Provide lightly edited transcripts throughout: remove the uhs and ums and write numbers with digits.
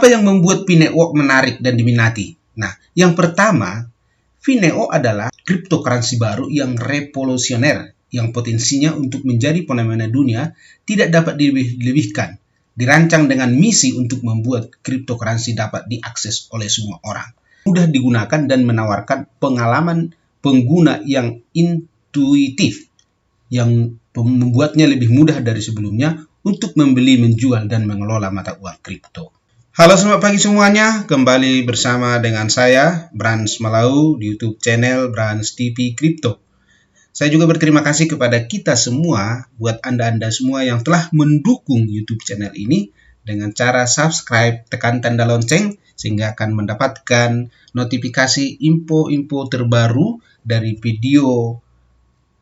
Apa yang membuat Pi-network menarik dan diminati? Nah, yang pertama, Pi-network adalah cryptocurrency baru yang revolusioner, yang potensinya untuk menjadi fenomena dunia tidak dapat dilebihkan. Dirancang dengan misi untuk membuat cryptocurrency dapat diakses oleh semua orang. Mudah digunakan dan menawarkan pengalaman pengguna yang intuitif, yang membuatnya lebih mudah dari sebelumnya untuk membeli, menjual, dan mengelola mata uang kripto. Halo, selamat pagi semuanya. Kembali bersama dengan saya, Brans Malau, di YouTube channel Brans TV Crypto. Saya juga berterima kasih kepada kita semua, buat Anda-Anda semua yang telah mendukung YouTube channel ini dengan cara subscribe, tekan tanda lonceng, sehingga akan mendapatkan notifikasi info-info terbaru dari video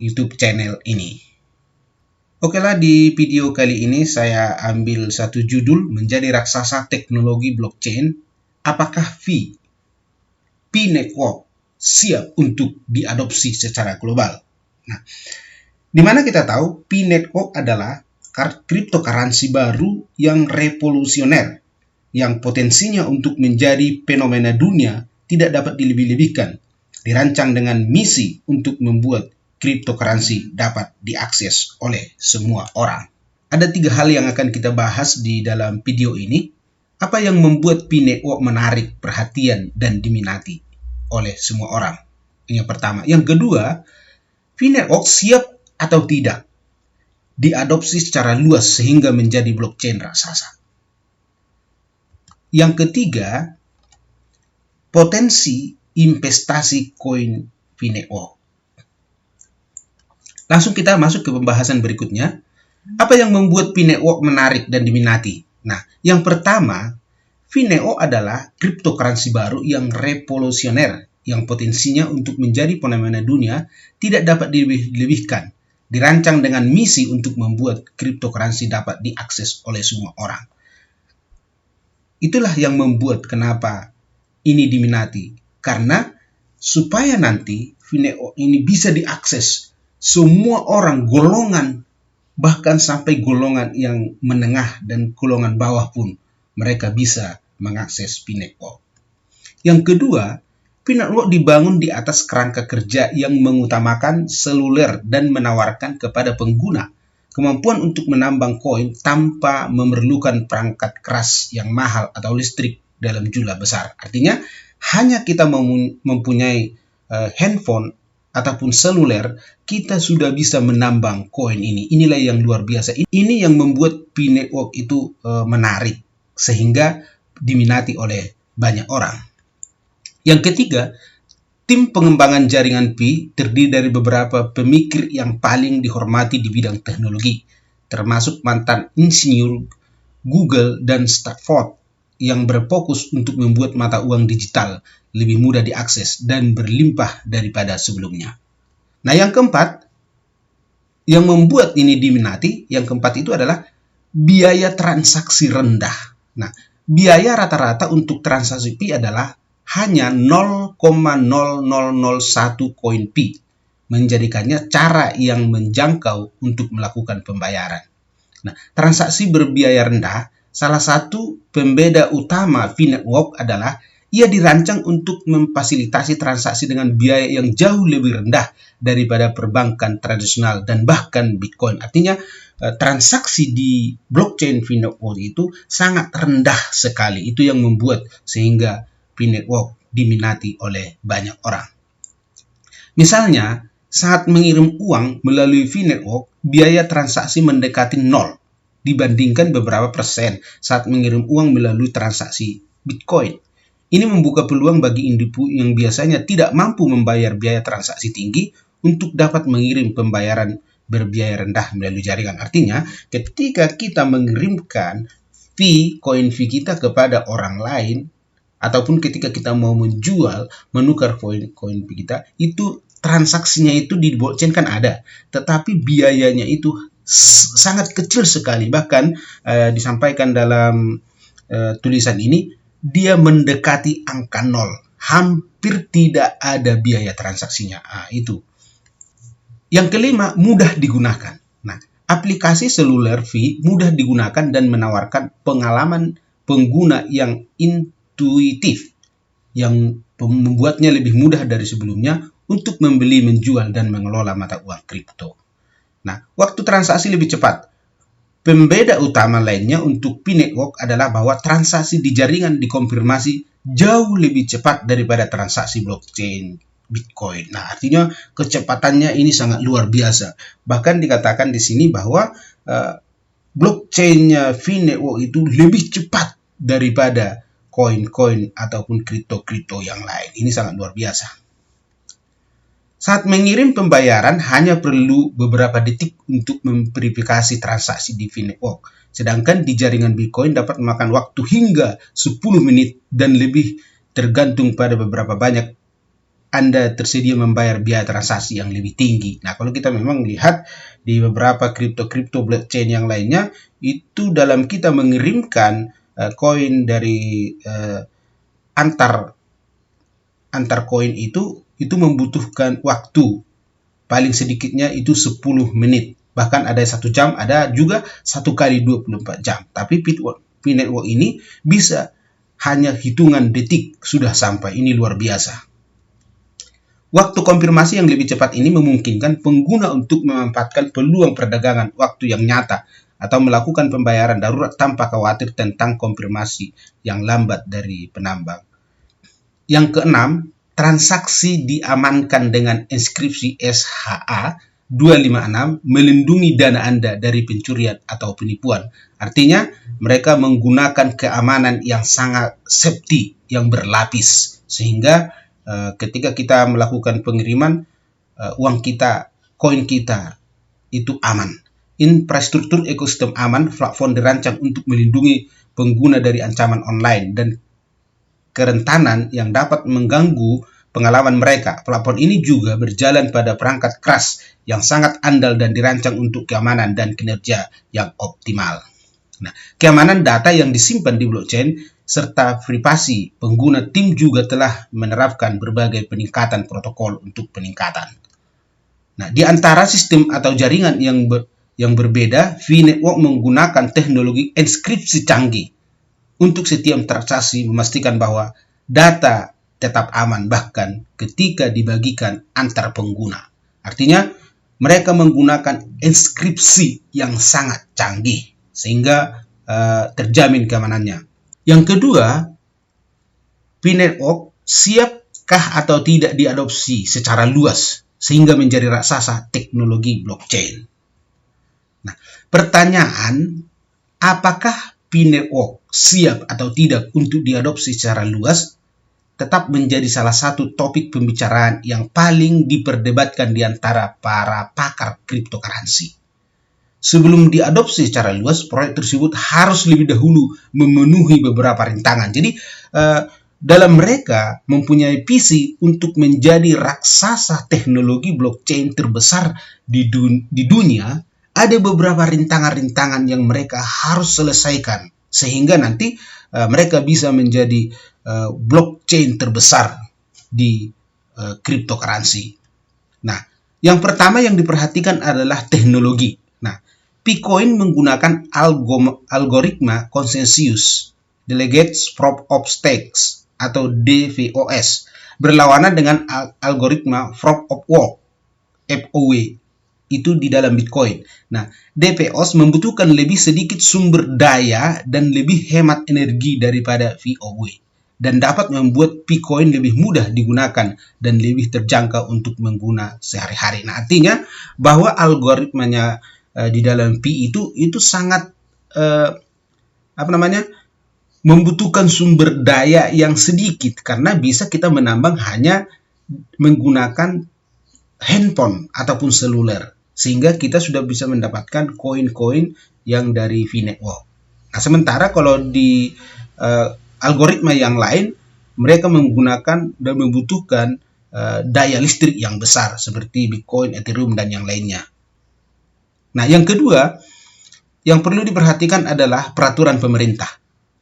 YouTube channel ini. Oke lah, di video kali ini saya ambil satu judul, menjadi raksasa teknologi blockchain. Apakah Pi-network siap untuk diadopsi secara global? Nah, dimana kita tahu Pi-network adalah cryptocurrency baru yang revolusioner, yang potensinya untuk menjadi fenomena dunia tidak dapat dilebih-lebihkan. Dirancang dengan misi untuk membuat cryptocurrency dapat diakses oleh semua orang. Ada 3 hal yang akan kita bahas di dalam video ini. Apa yang membuat Pi-network menarik perhatian dan diminati oleh semua orang? Ini yang pertama. Yang kedua, Pi-network siap atau tidak diadopsi secara luas sehingga menjadi blockchain raksasa. Yang ketiga, potensi investasi koin Pi-network. Langsung kita masuk ke pembahasan berikutnya. Apa yang membuat Pi-network menarik dan diminati? Nah, yang pertama, Pi-network adalah cryptocurrency baru yang revolusioner, yang potensinya untuk menjadi fenomena dunia tidak dapat dilebihkan. Dirancang dengan misi untuk membuat cryptocurrency dapat diakses oleh semua orang. Itulah yang membuat kenapa ini diminati. Karena supaya nanti Pi-network ini bisa diakses semua orang, golongan, bahkan sampai golongan yang menengah dan golongan bawah pun mereka bisa mengakses Pi-network. Yang kedua, Pi-network dibangun di atas kerangka kerja yang mengutamakan seluler dan menawarkan kepada pengguna kemampuan untuk menambang koin tanpa memerlukan perangkat keras yang mahal atau listrik dalam jumlah besar. Artinya, hanya kita mempunyai handphone ataupun seluler, kita sudah bisa menambang koin ini. Inilah yang luar biasa. Ini yang membuat Pi-network itu menarik, sehingga diminati oleh banyak orang. Yang ketiga, tim pengembangan jaringan Pi terdiri dari beberapa pemikir yang paling dihormati di bidang teknologi, termasuk mantan insinyur Google dan Stanford, yang berfokus untuk membuat mata uang digital lebih mudah diakses dan berlimpah daripada sebelumnya. Nah, yang keempat, yang membuat ini diminati, yang keempat itu adalah biaya transaksi rendah. Nah, biaya rata-rata untuk transaksi Pi adalah hanya 0,0001 koin Pi, menjadikannya cara yang menjangkau untuk melakukan pembayaran. Nah, transaksi berbiaya rendah, salah satu pembeda utama Pi-network adalah ia dirancang untuk memfasilitasi transaksi dengan biaya yang jauh lebih rendah daripada perbankan tradisional dan bahkan Bitcoin. Artinya, transaksi di blockchain Pi-network itu sangat rendah sekali. Itu yang membuat sehingga Pi-network diminati oleh banyak orang. Misalnya, saat mengirim uang melalui Pi-network, biaya transaksi mendekati 0 dibandingkan beberapa persen saat mengirim uang melalui transaksi Bitcoin. Ini membuka peluang bagi individu yang biasanya tidak mampu membayar biaya transaksi tinggi untuk dapat mengirim pembayaran berbiaya rendah melalui jaringan. Artinya, ketika kita mengirimkan koin Pi kita kepada orang lain, ataupun ketika kita mau menjual, menukar koin Pi kita, itu transaksinya itu di blockchain kan ada, tetapi biayanya itu sangat kecil sekali. Bahkan disampaikan dalam tulisan ini, dia mendekati angka 0. Hampir tidak ada biaya transaksinya. Itu. Yang kelima, mudah digunakan. Nah, aplikasi seluler Pi mudah digunakan dan menawarkan pengalaman pengguna yang intuitif, yang membuatnya lebih mudah dari sebelumnya untuk membeli, menjual, dan mengelola mata uang kripto. Nah, waktu transaksi lebih cepat. Pembeda utama lainnya untuk P-Network adalah bahwa transaksi di jaringan dikonfirmasi jauh lebih cepat daripada transaksi blockchain Bitcoin. Nah, artinya kecepatannya ini sangat luar biasa. Bahkan dikatakan di sini bahwa blockchainnya V-Network itu lebih cepat daripada koin-koin ataupun kripto-kripto yang lain. Ini sangat luar biasa. Saat mengirim pembayaran hanya perlu beberapa detik untuk memverifikasi transaksi di V-Network. Sedangkan di jaringan Bitcoin dapat memakan waktu hingga 10 menit dan lebih tergantung pada beberapa banyak Anda tersedia membayar biaya transaksi yang lebih tinggi. Nah, kalau kita memang lihat di beberapa kripto-kripto blockchain yang lainnya, itu dalam kita mengirimkan koin dari antar koin itu membutuhkan waktu paling sedikitnya itu 10 menit. Bahkan ada 1 jam, ada juga 1 kali 24 jam. Tapi P-Network ini bisa hanya hitungan detik sudah sampai. Ini luar biasa. Waktu konfirmasi yang lebih cepat ini memungkinkan pengguna untuk memanfaatkan peluang perdagangan waktu yang nyata atau melakukan pembayaran darurat tanpa khawatir tentang konfirmasi yang lambat dari penambang. Yang keenam, transaksi diamankan dengan inskripsi SHA-256 melindungi dana Anda dari pencurian atau penipuan. Artinya, mereka menggunakan keamanan yang sangat safety, yang berlapis, sehingga ketika kita melakukan pengiriman uang kita, koin kita itu aman. Infrastruktur ekosistem aman, platform dirancang untuk melindungi pengguna dari ancaman online dan kerentanan yang dapat mengganggu pengalaman mereka. Platform ini juga berjalan pada perangkat keras yang sangat andal dan dirancang untuk keamanan dan kinerja yang optimal. Nah, keamanan data yang disimpan di blockchain serta privasi pengguna, tim juga telah menerapkan berbagai peningkatan protokol untuk peningkatan. Nah, di antara sistem atau jaringan yang berbeda, V-Network menggunakan teknologi inskripsi canggih untuk setiap transaksi memastikan bahwa data tetap aman bahkan ketika dibagikan antar pengguna. Artinya, mereka menggunakan inskripsi yang sangat canggih sehingga terjamin keamanannya. Yang kedua, P-Network siapkah atau tidak diadopsi secara luas sehingga menjadi raksasa teknologi blockchain? Nah, pertanyaan, apakah P-Network siap atau tidak untuk diadopsi secara luas tetap menjadi salah satu topik pembicaraan yang paling diperdebatkan di antara para pakar cryptocurrency. Sebelum diadopsi secara luas, proyek tersebut harus lebih dahulu memenuhi beberapa rintangan. Jadi, dalam mereka mempunyai visi untuk menjadi raksasa teknologi blockchain terbesar di dunia, ada beberapa rintangan-rintangan yang mereka harus selesaikan, sehingga nanti mereka bisa menjadi blockchain terbesar di cryptocurrency. Nah, yang pertama yang diperhatikan adalah teknologi. Nah, Bitcoin menggunakan algoritma konsensus, Delegated Proof of Stake atau DPoS, berlawanan dengan algoritma Proof of Work (POW) itu di dalam Bitcoin. Nah, DPoS membutuhkan lebih sedikit sumber daya dan lebih hemat energi daripada POW dan dapat membuat Bitcoin lebih mudah digunakan dan lebih terjangkau untuk mengguna sehari-hari. Nah, artinya bahwa algoritmanya di dalam Pi itu sangat membutuhkan sumber daya yang sedikit karena bisa kita menambang hanya menggunakan handphone ataupun seluler, sehingga kita sudah bisa mendapatkan koin-koin yang dari V-Network. Nah, sementara kalau di algoritma yang lain mereka menggunakan dan membutuhkan daya listrik yang besar seperti Bitcoin, Ethereum dan yang lainnya. Nah, yang kedua yang perlu diperhatikan adalah peraturan pemerintah.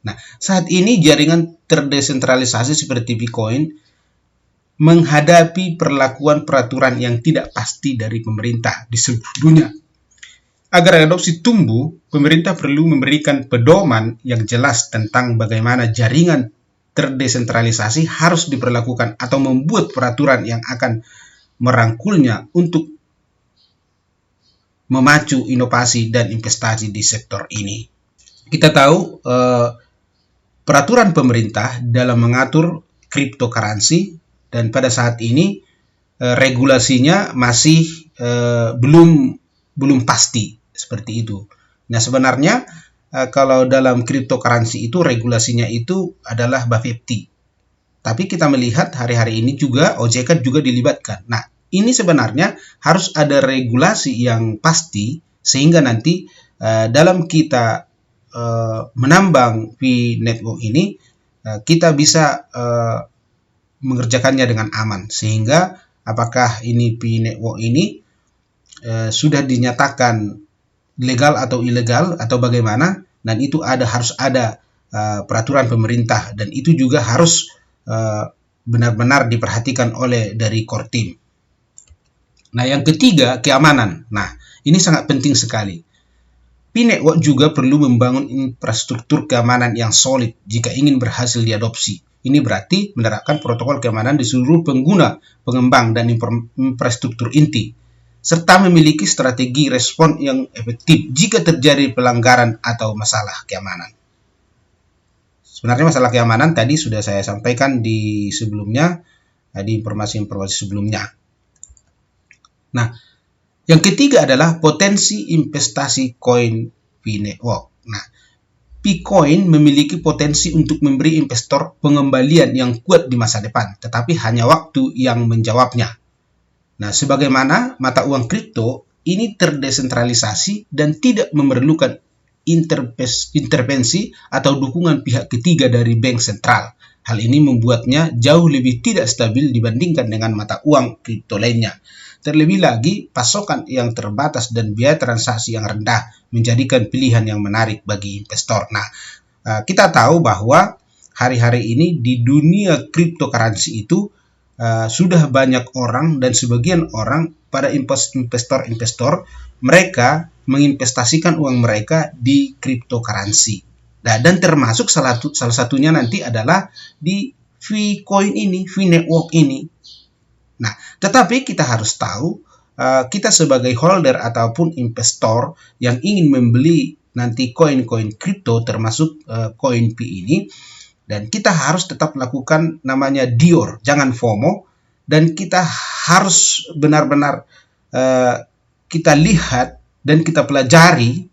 Nah, saat ini jaringan terdesentralisasi seperti Bitcoin menghadapi perlakuan peraturan yang tidak pasti dari pemerintah di seluruh dunia. Agar adopsi tumbuh, pemerintah perlu memberikan pedoman yang jelas tentang bagaimana jaringan terdesentralisasi harus diperlakukan atau membuat peraturan yang akan merangkulnya untuk memacu inovasi dan investasi di sektor ini. Kita tahu peraturan pemerintah dalam mengatur cryptocurrency, dan pada saat ini regulasinya masih belum pasti seperti itu. Nah, sebenarnya kalau dalam cryptocurrency itu regulasinya itu adalah Bapepti. Tapi kita melihat hari-hari ini juga OJK juga dilibatkan. Nah, ini sebenarnya harus ada regulasi yang pasti sehingga nanti dalam kita menambang fee network ini kita bisa mengerjakannya dengan aman, sehingga apakah ini fee network ini sudah dinyatakan legal atau ilegal atau bagaimana, dan itu harus ada peraturan pemerintah, dan itu juga harus benar-benar diperhatikan oleh dari core team. Nah, yang ketiga, keamanan. Nah, ini sangat penting sekali. Fee network juga perlu membangun infrastruktur keamanan yang solid jika ingin berhasil diadopsi. Ini berarti menerapkan protokol keamanan di seluruh pengguna, pengembang, dan infrastruktur inti, serta memiliki strategi respon yang efektif jika terjadi pelanggaran atau masalah keamanan. Sebenarnya masalah keamanan tadi sudah saya sampaikan di sebelumnya, di informasi-informasi sebelumnya. Nah, yang ketiga adalah potensi investasi koin fee network. Nah, P-Coin memiliki potensi untuk memberi investor pengembalian yang kuat di masa depan, tetapi hanya waktu yang menjawabnya. Nah, sebagaimana mata uang kripto, ini terdesentralisasi dan tidak memerlukan intervensi atau dukungan pihak ketiga dari bank sentral. Hal ini membuatnya jauh lebih tidak stabil dibandingkan dengan mata uang kripto lainnya. Terlebih lagi, pasokan yang terbatas dan biaya transaksi yang rendah menjadikan pilihan yang menarik bagi investor. Nah, kita tahu bahwa hari-hari ini di dunia cryptocurrency itu sudah banyak orang, dan sebagian orang pada investor-investor mereka menginvestasikan uang mereka di cryptocurrency. Nah, dan termasuk salah satunya nanti adalah di fee coin ini, fee network ini. Nah, tetapi kita harus tahu, kita sebagai holder ataupun investor yang ingin membeli nanti koin-koin kripto termasuk koin P ini, dan kita harus tetap melakukan namanya DIOR, jangan FOMO, dan kita harus benar-benar kita lihat dan kita pelajari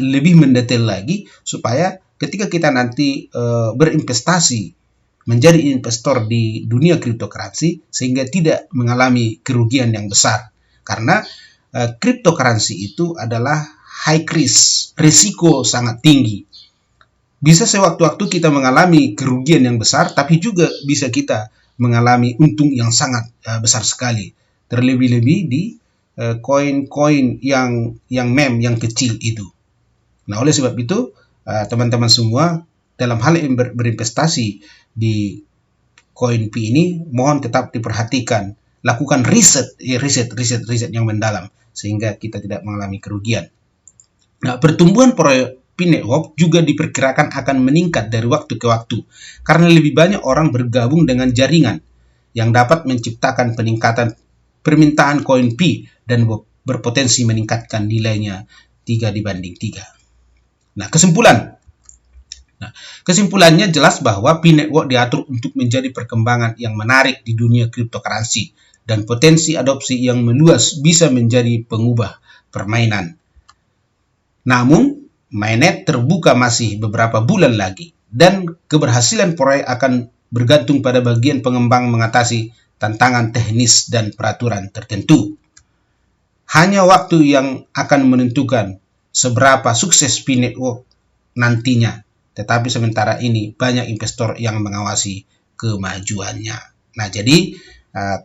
lebih mendetail lagi, supaya ketika kita nanti berinvestasi menjadi investor di dunia cryptocurrency sehingga tidak mengalami kerugian yang besar. Karena cryptocurrency itu adalah high risk, risiko sangat tinggi. Bisa sewaktu-waktu kita mengalami kerugian yang besar, tapi juga bisa kita mengalami untung yang sangat besar sekali. Terlebih-lebih di koin-koin yang meme, yang kecil itu. Nah, oleh sebab itu, teman-teman semua, dalam hal berinvestasi di koin P ini, mohon tetap diperhatikan, lakukan riset yang mendalam sehingga kita tidak mengalami kerugian. Nah, pertumbuhan proyek P network juga diperkirakan akan meningkat dari waktu ke waktu karena lebih banyak orang bergabung dengan jaringan yang dapat menciptakan peningkatan permintaan koin P dan berpotensi meningkatkan nilainya 3:3. Nah, kesimpulannya jelas bahwa P network diatur untuk menjadi perkembangan yang menarik di dunia cryptocurrency, dan potensi adopsi yang meluas bisa menjadi pengubah permainan. Namun, mainnet terbuka masih beberapa bulan lagi, dan keberhasilan proyek akan bergantung pada bagian pengembang mengatasi tantangan teknis dan peraturan tertentu. Hanya waktu yang akan menentukan seberapa sukses P network nantinya. Tetapi sementara ini banyak investor yang mengawasi kemajuannya. Nah, jadi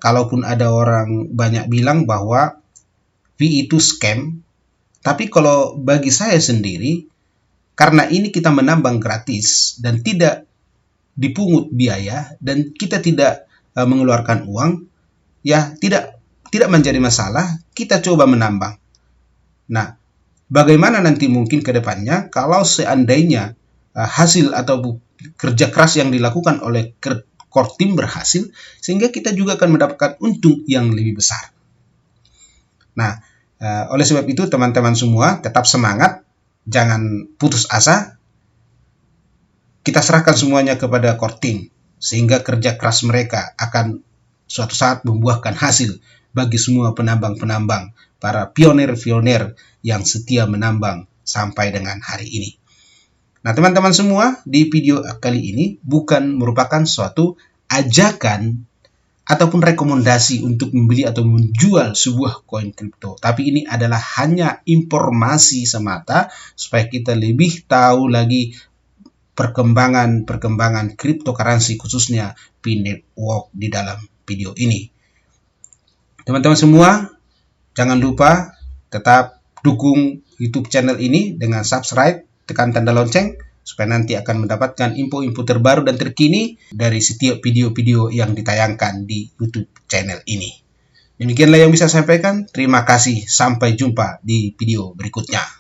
kalaupun ada orang banyak bilang bahwa fee itu scam, tapi kalau bagi saya sendiri, karena ini kita menambang gratis dan tidak dipungut biaya dan kita tidak mengeluarkan uang, ya tidak menjadi masalah, kita coba menambang. Nah, bagaimana nanti mungkin ke depannya kalau seandainya hasil atau kerja keras yang dilakukan oleh core team berhasil, sehingga kita juga akan mendapatkan untung yang lebih besar. Nah, oleh sebab itu teman-teman semua tetap semangat, jangan putus asa. Kita serahkan semuanya kepada core team, sehingga kerja keras mereka akan suatu saat membuahkan hasil bagi semua penambang-penambang, para pionir-pionir yang setia menambang sampai dengan hari ini. Nah, teman-teman semua, di video kali ini bukan merupakan suatu ajakan ataupun rekomendasi untuk membeli atau menjual sebuah koin kripto. Tapi ini adalah hanya informasi semata supaya kita lebih tahu lagi perkembangan cryptocurrency, khususnya P-Network di dalam video ini. Teman-teman semua, jangan lupa tetap dukung YouTube channel ini dengan subscribe, tekan tanda lonceng, supaya nanti akan mendapatkan info-info terbaru dan terkini dari setiap video-video yang ditayangkan di YouTube channel ini. Demikianlah yang bisa saya sampaikan. Terima kasih. Sampai jumpa di video berikutnya.